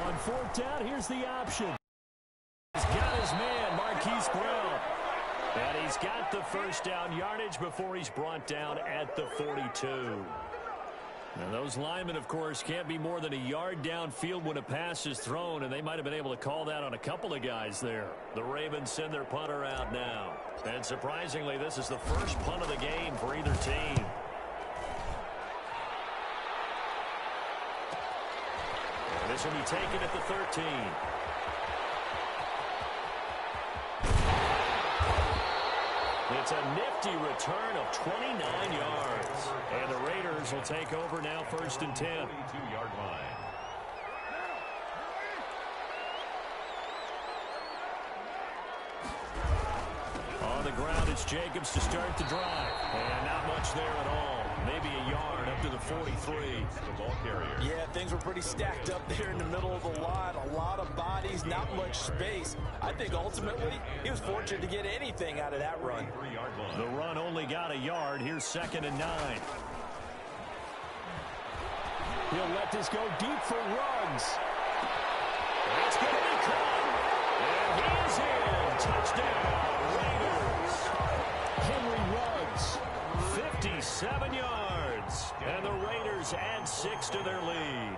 On fourth down, here's the option. He's got his man, Marquise Brown. And he's got the first down yardage before he's brought down at the 42. And those linemen, of course, can't be more than a yard downfield when a pass is thrown, and they might have been able to call that on a couple of guys there. The Ravens send their punter out now. And surprisingly, this is the first punt of the game for either team. And this will be taken at the 13. It's a nifty return of 29 yards. And the Raiders will take over now, first and 10. 22-yard line. On the ground, it's Jacobs to start the drive. And not much there at all. Maybe a yard up to the 43. The ball carrier. Yeah, things were pretty stacked up there in the middle of the line. A lot of bodies, not much space. I think ultimately he was fortunate to get anything out of that run. The run only got a yard. Here's 2nd and 9. He'll let this go deep for Ruggs. It's going to be caught. And he is in. Touchdown, Raiders. Henry Ruggs, 57 yards. And the Raiders add 6 to their lead.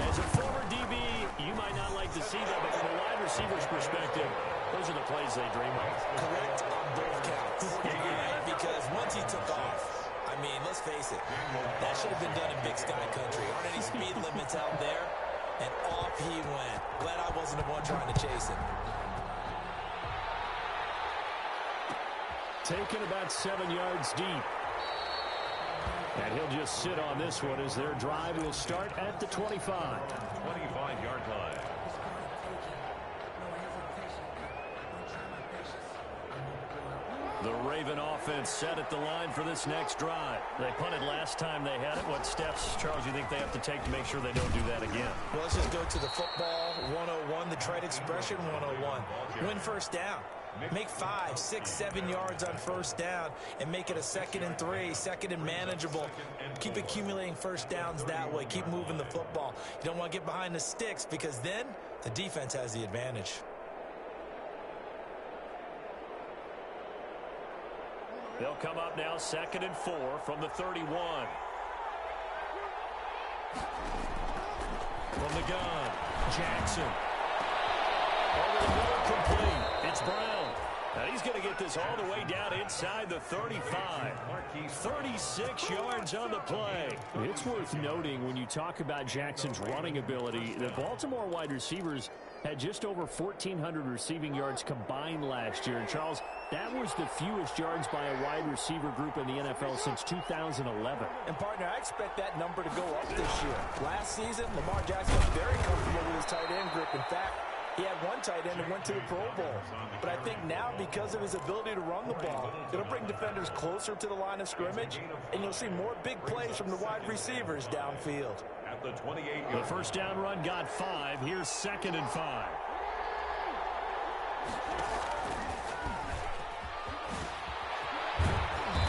As a former DB, you might not like to see that, but from a wide receiver's perspective, those are the plays they dream of. Correct on both counts. Because once he took off, I mean, let's face it, that should have been done in Big Sky country. Aren't any speed limits out there? And off he went. Glad I wasn't the one trying to chase him. Taken about 7 yards deep. And he'll just sit on this one as their drive will start at the 25. 25-yard line. The Raven offense set at the line for this next drive. They punted last time they had it. What steps, Charles, you think they have to take to make sure they don't do that again? Well, let's just go to the football 101, the trade expression 101. Win first down. Make 5, 6, 7 yards on first down and make it a 2nd and 3, 2nd and manageable. Keep accumulating first downs that way. Keep moving the football. You don't want to get behind the sticks because then the defense has the advantage. They'll come up now 2nd and 4 from the 31. From the gun, Jackson. Over the middle, complete. It's Brown. Now he's going to get this all the way down inside the 35. 36 yards on the play. It's worth noting when you talk about Jackson's running ability, the Baltimore wide receivers had just over 1,400 receiving yards combined last year. And Charles, that was the fewest yards by a wide receiver group in the NFL since 2011. And, partner, I expect that number to go up this year. Last season, Lamar Jackson was very comfortable with his tight end group. In fact, he had one tight end and went to the Pro Bowl. But I think now, because of his ability to run the ball, it'll bring defenders closer to the line of scrimmage, and you'll see more big plays from the wide receivers downfield. At the 28. The first down run got 5. Here's 2nd and 5.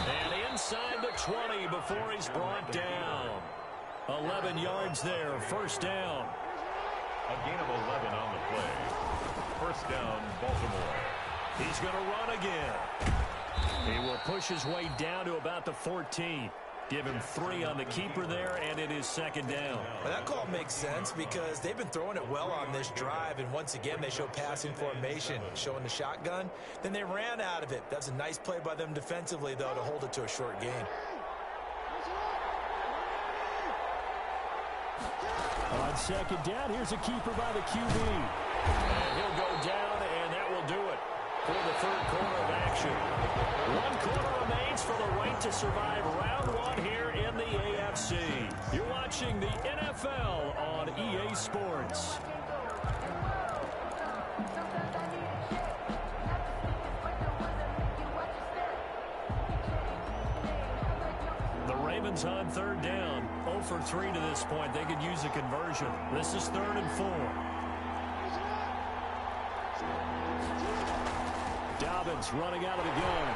And inside the 20 before he's brought down. 11 yards there, first down. A gain of 11 on the play. First down, Baltimore. He's going to run again. He will push his way down to about the 14. Give him 3 on the keeper there, and it is 2nd down. Well, that call makes sense because they've been throwing it well on this drive, and once again they show passing formation, showing the shotgun. Then they ran out of it. That's a nice play by them defensively, though, to hold it to a short gain. On 2nd down, here's a keeper by the QB. And he'll go down, and that will do it for the 3rd quarter of action. 1 quarter remains for the right to survive round 1 here in the AFC. You're watching the NFL on EA Sports. The Ravens on 3rd down. 0 for 3 to this point. They could use a conversion. This is 3rd and 4. Ravens running out of the gun.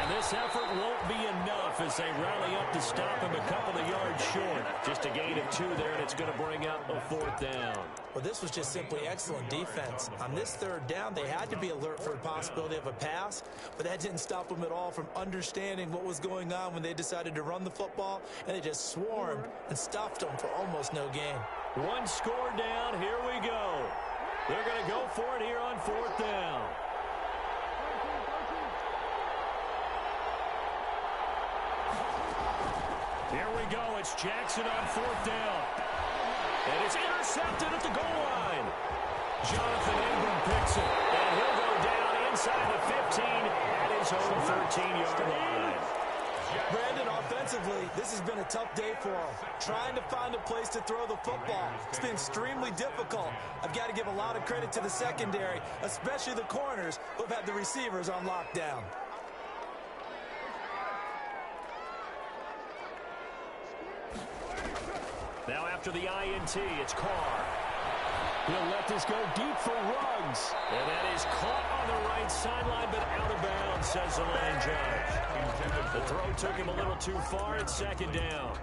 And this effort won't be enough as they rally up to stop him a couple of yards short. Just a gain of 2 there, and it's going to bring up a 4th down. Well, this was just simply excellent defense. On this 3rd down, they had to be alert for the possibility of a pass, but that didn't stop them at all from understanding what was going on when they decided to run the football, and they just swarmed and stuffed them for almost no gain. 1 score down. Here we go. They're going to go for it here on 4th down. Here we go. It's Jackson on 4th down. And it's intercepted at the goal line. Jonathan Ingram picks it. And he'll go down inside the 15 at his own 13-yard line. Brandon, offensively, this has been a tough day for him. Trying to find a place to throw the football. It's been extremely difficult. I've got to give a lot of credit to the secondary, especially the corners who have had the receivers on lockdown. Now after the INT, it's Carr. He'll let this go deep for Ruggs. And that is caught on the right sideline, but out of bounds, says the line judge. The throw took him a little too far. It's 2nd down.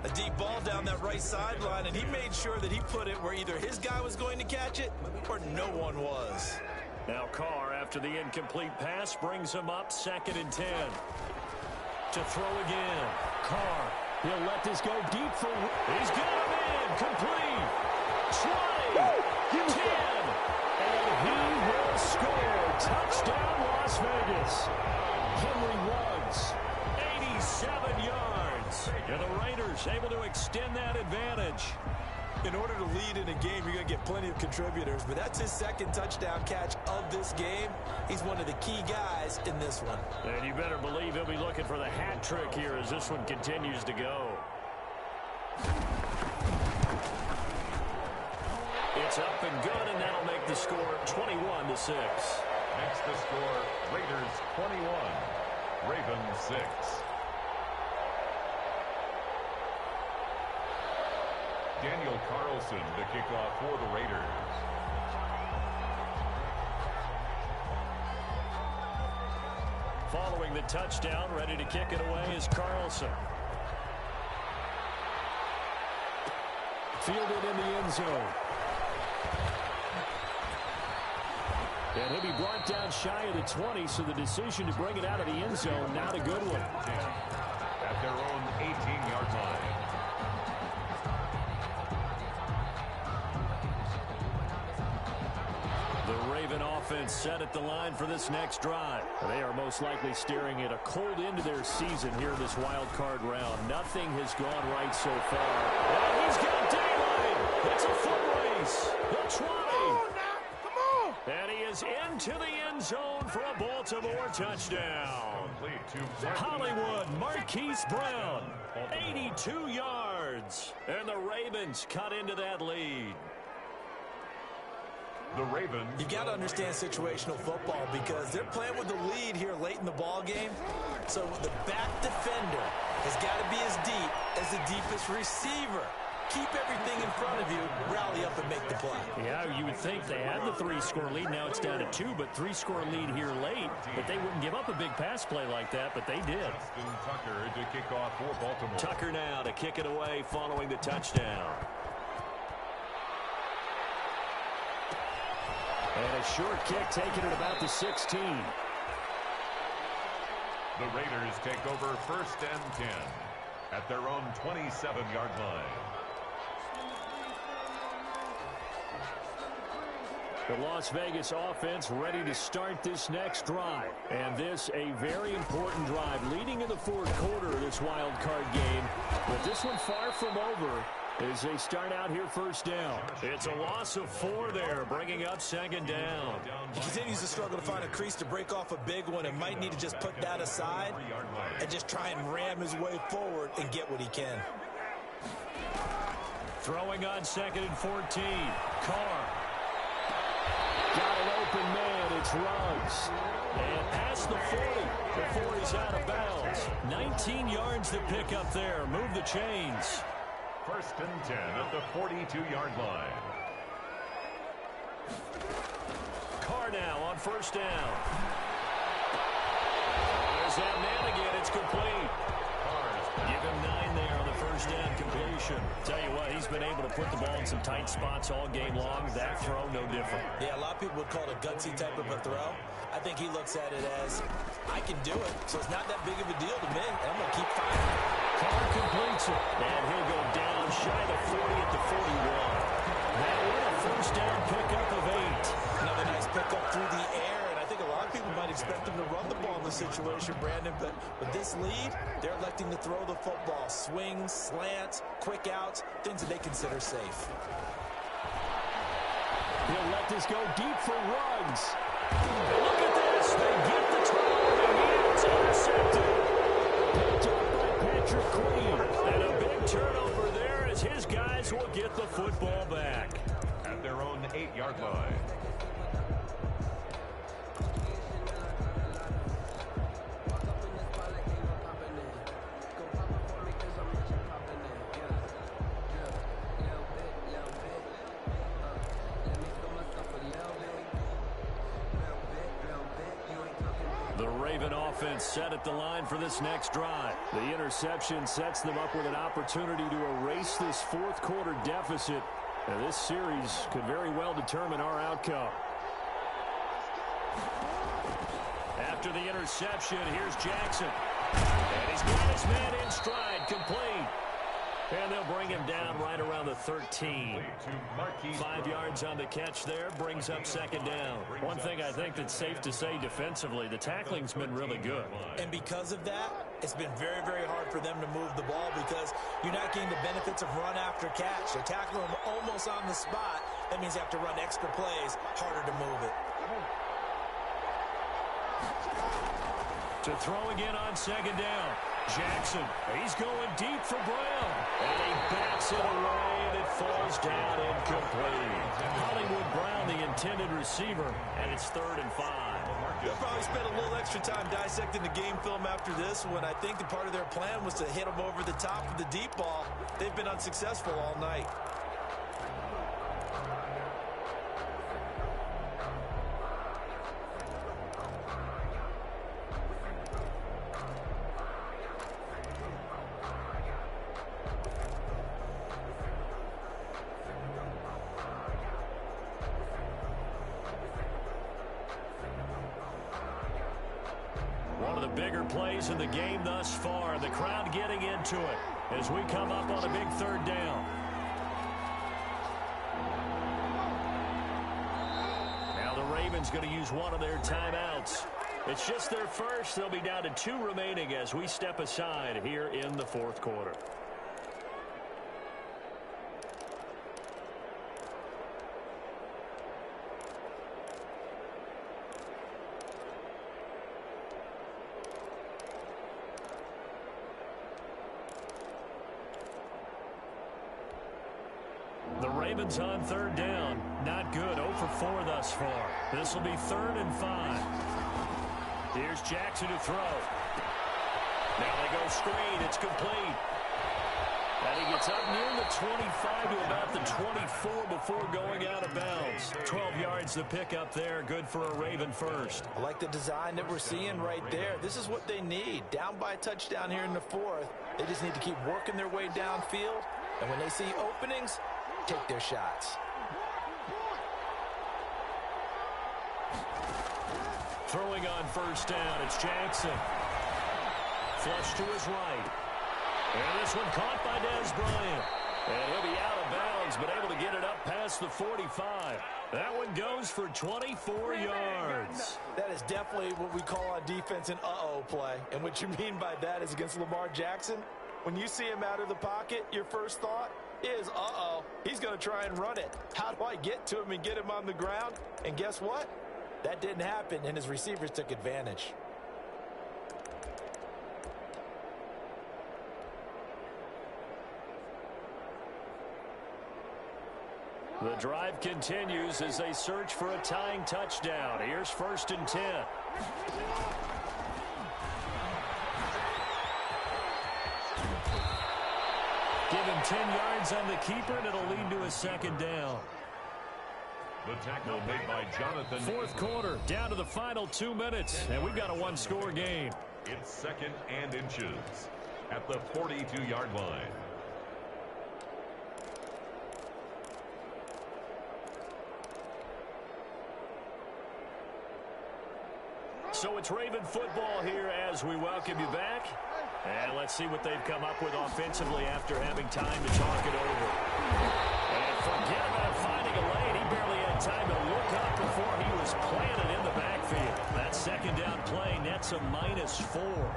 A deep ball down that right sideline, and he made sure that he put it where either his guy was going to catch it or no one was. Now Carr, after the incomplete pass, brings him up 2nd and 10. To throw again. Carr. He'll let this go deep for... He's got him in. Complete. 20. 10. And he will score. Touchdown, Las Vegas. Henry Ruggs. 87 yards. And the Raiders able to extend that advantage. In order to lead in a game, you're going to get plenty of contributors, but that's his 2nd touchdown catch of this game. He's one of the key guys in this one. And you better believe he'll be looking for the hat trick here as this one continues to go. It's up and good, and that'll make the score 21-6. Next the score, Raiders 21, Ravens 6. Daniel Carlson to kick off for the Raiders. Following the touchdown, ready to kick it away is Carlson. Fielded in the end zone. And he'll be brought down shy of the 20, so the decision to bring it out of the end zone, not a good one. At their own 18-yard line. The Raven offense set at the line for this next drive. They are most likely staring at a cold end to their season here in this wild card round. Nothing has gone right so far. And he's got daylight. It's a foot race. The 20. And he is into the end zone for a Baltimore touchdown. Hollywood Marquise Brown, 82 yards. And the Ravens cut into that lead. The Ravens. You've got to understand situational football because they're playing with the lead here late in the ball game. So the back defender has got to be as deep as the deepest receiver. Keep everything in front of you, rally up and make the play. Yeah, you would think they had the 3-score lead. Now it's down to 2, but 3-score lead here late. But they wouldn't give up a big pass play like that, but they did. Justin Tucker to kick off for Baltimore. Tucker now to kick it away following the touchdown. And a short kick taken at about the 16. The Raiders take over 1st and 10 at their own 27-yard line. The Las Vegas offense ready to start this next drive. And this a very important drive leading in the 4th quarter of this wild card game. But this one far from over as they start out here 1st down. It's a loss of 4 there, bringing up 2nd down. He continues to struggle to find a crease to break off a big one and might need to just put that aside and just try and ram his way forward and get what he can. Throwing on 2nd and 14. Carr. Got an open man. It's Ruggs. And past the 40 before he's out of bounds. 19 yards to pick up there. Move the chains. 1st and 10 at the 42-yard line. Carr now on 1st down. There's that man again. It's complete. Give him 9 there on the first down completion. Tell you what, he's been able to put the ball in some tight spots all game long. That throw, no different. Yeah, a lot of people would call it a gutsy type of a throw. I think he looks at it as, I can do it, so it's not that big of a deal to me. I'm going to keep firing. Carr completes it. And he'll go down shy of 40 at the 41. That with a first down pickup of 8. Another nice pickup through the air, and I think a lot of people might expect him to run the ball in this situation, Brandon, but with this lead, they're electing to throw the football. Swings, slants, quick outs, things that they consider safe. He'll let this go deep for Ruggs. Look at this. They get the turnover, and it's intercepted. Picked up by Patrick Queen. And a big turnover there as his guys will get the football back. At their own 8-yard line. The Raven offense set at the line for this next drive. The interception sets them up with an opportunity to erase this fourth quarter deficit. And this series could very well determine our outcome. After the interception, here's Jackson. And he's got his man in stride, complete. And they'll bring him down right around the 13. 5 yards on the catch there, brings up second down. One thing I think that's safe to say defensively, the tackling's been really good. And because of that, it's been very, very hard for them to move the ball because you're not getting the benefits of run after catch. They tackle them almost on the spot. That means you have to run extra plays, harder to move it. To throw again on second down. Jackson, he's going deep for Brown. And he bats it away, and it falls down incomplete. Hollywood Brown, the intended receiver, and it's 3rd and 5. They'll probably spend a little extra time dissecting the game film after this one. I think the part of their plan was to hit them over the top of the deep ball. They've been unsuccessful all night. Bigger plays in the game thus far. The crowd getting into it as we come up on a big 3rd down. Now the Ravens going to use one of their timeouts. It's just their first. They'll be down to 2 remaining as we step aside here in the 4th quarter. The Ravens on 3rd down. Not good. 0 for 4 thus far. This will be 3rd and 5. Here's Jackson to throw. Now they go screen. It's complete. And he gets up near the 25 to about the 24 before going out of bounds. 12 yards to pick up there. Good for a Raven first. I like the design that we're seeing right there. This is what they need. Down by a touchdown here in the 4th. They just need to keep working their way downfield. And when they see openings, take their shots. Throwing on first down, it's Jackson. Flush to his right. And this one caught by Dez Bryant. And he'll be out of bounds, but able to get it up past the 45. That one goes for 24 yards. That is definitely what we call on defense an uh-oh play. And what you mean by that is against Lamar Jackson, when you see him out of the pocket, your first thought is, uh-oh, he's going to try and run it. How do I get to him and get him on the ground? And guess what? That didn't happen, and his receivers took advantage. The drive continues as they search for a tying touchdown. Here's 1st and 10. Give him 10 yards on the keeper, and it'll lead to a 2nd down. The tackle made by Jonathan. Fourth quarter, down to the final 2 minutes, and we've got a one-score game. It's second and inches at the 42-yard line. So it's Raven football here as we welcome you back. And let's see what they've come up with offensively after having time to talk it over. And forget about finding a lane. He barely had time to look up before he was planted in the backfield. That second down play nets a -4.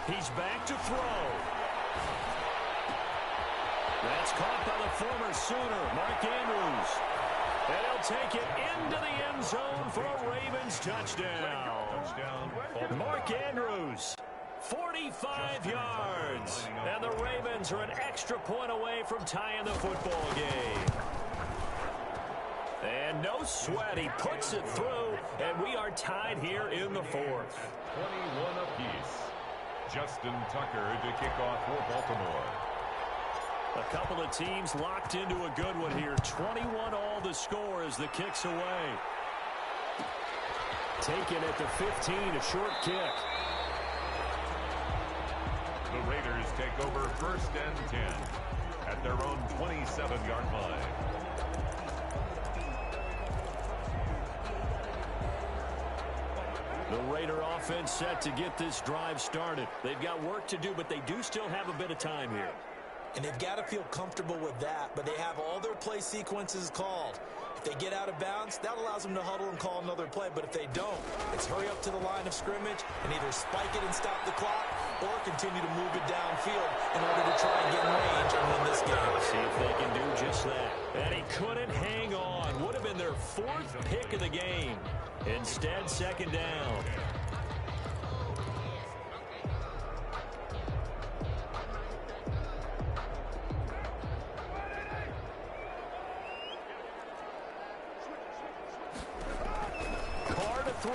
He's back to throw. That's caught by the former Sooner, Mark Andrews. And he'll take it into the end zone for a Ravens touchdown. Mark Andrews, 45 yards. And the Ravens are an extra point away from tying the football game. And no sweat, he puts it through, and we are tied here in the fourth. 21 apiece. Justin Tucker to kick off for Baltimore. A couple of teams locked into a good one here. 21 all the score as the kick's away. Taken at the 15, a short kick. The Raiders take over first and 10 at their own 27-yard line. The Raider offense set to get this drive started. They've got work to do, but they do still have a bit of time here. And they've got to feel comfortable with that, but they have all their play sequences called. If they get out of bounds, that allows them to huddle and call another play, but if they don't, it's hurry up to the line of scrimmage and either spike it and stop the clock or continue to move it downfield in order to try and get in range and win this game. See if they can do just that. And he couldn't hang on. Would have been their fourth pick of the game. Instead, second down. Carr to throw.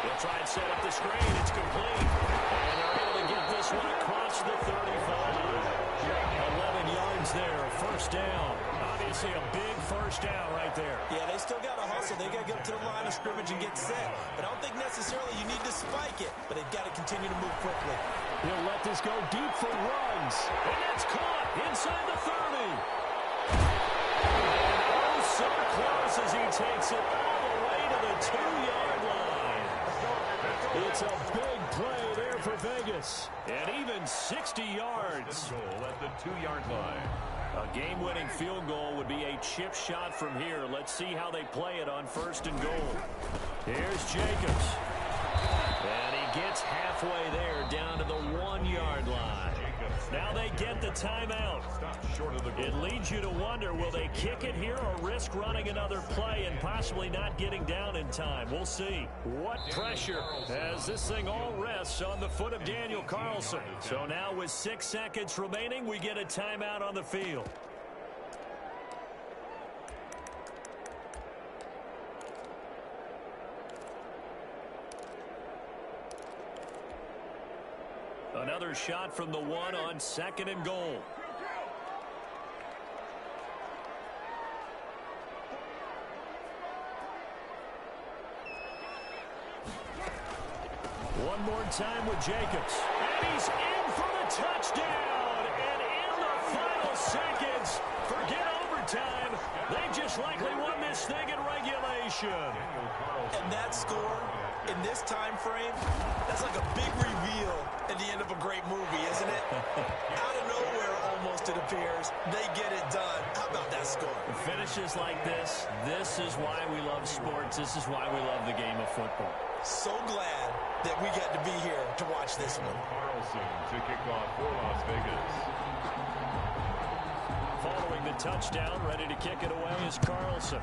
They'll try and set up the screen. It's complete. And they're able to get this one across the 35. 11 yards there, first down. Obviously a big first down right there. Yeah, they still got to hustle. They got to get up to the line of scrimmage and get set. But I don't think necessarily you need to spike it, but they've got to continue to move quickly. He'll let this go deep for runs. And that's caught inside the 30. And oh, so close as he takes it all the way to the 2-yard line. It's a big play there for Vegas. And even 60 yards. Goal at the 2-yard line. A game-winning field goal would be a chip shot from here. Let's see how they play it on first and goal. Here's Jacobs. And he gets halfway there down to the 1-yard line. Now they get the timeout. It leads you to wonder, will they kick it here or risk running another play and possibly not getting down in time? We'll see. What pressure as this thing all rests on the foot of Daniel Carlson. So now with 6 seconds remaining, we get a timeout on the field. Another shot from the 1 on second and goal. One more time with Jacobs. And he's in for the touchdown. And in the final seconds, forget overtime. They just likely won this thing in regulation. And that score in this time frame, that's like a big reveal at the end of a great movie, isn't it? Out of nowhere, almost, it appears, they get it done. How about that score? Finishes like this is why we love sports. This is why we love the game of football. So glad that we got to be here to watch this one. Carlson to kick off for Las Vegas. Following the touchdown, ready to kick it away is Carlson.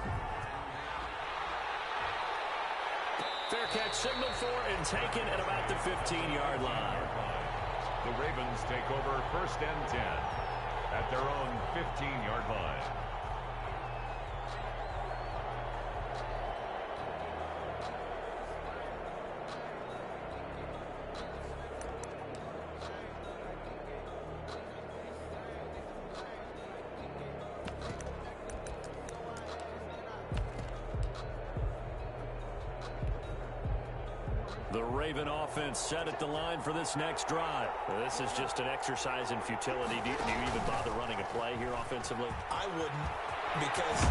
fair catch signaled for and taken at about the 15-yard line. The Ravens take over 1st and 10 at their own 15-yard line. The Raven offense set at the line for this next drive. This is just an exercise in futility. Do you even bother running a play here offensively? I wouldn't, because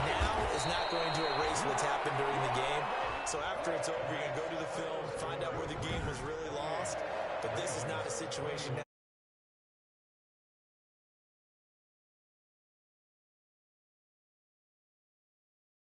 now is not going to erase what's happened during the game. So after it's over, you're going to go to the film, find out where the game was really lost. But this is not a situation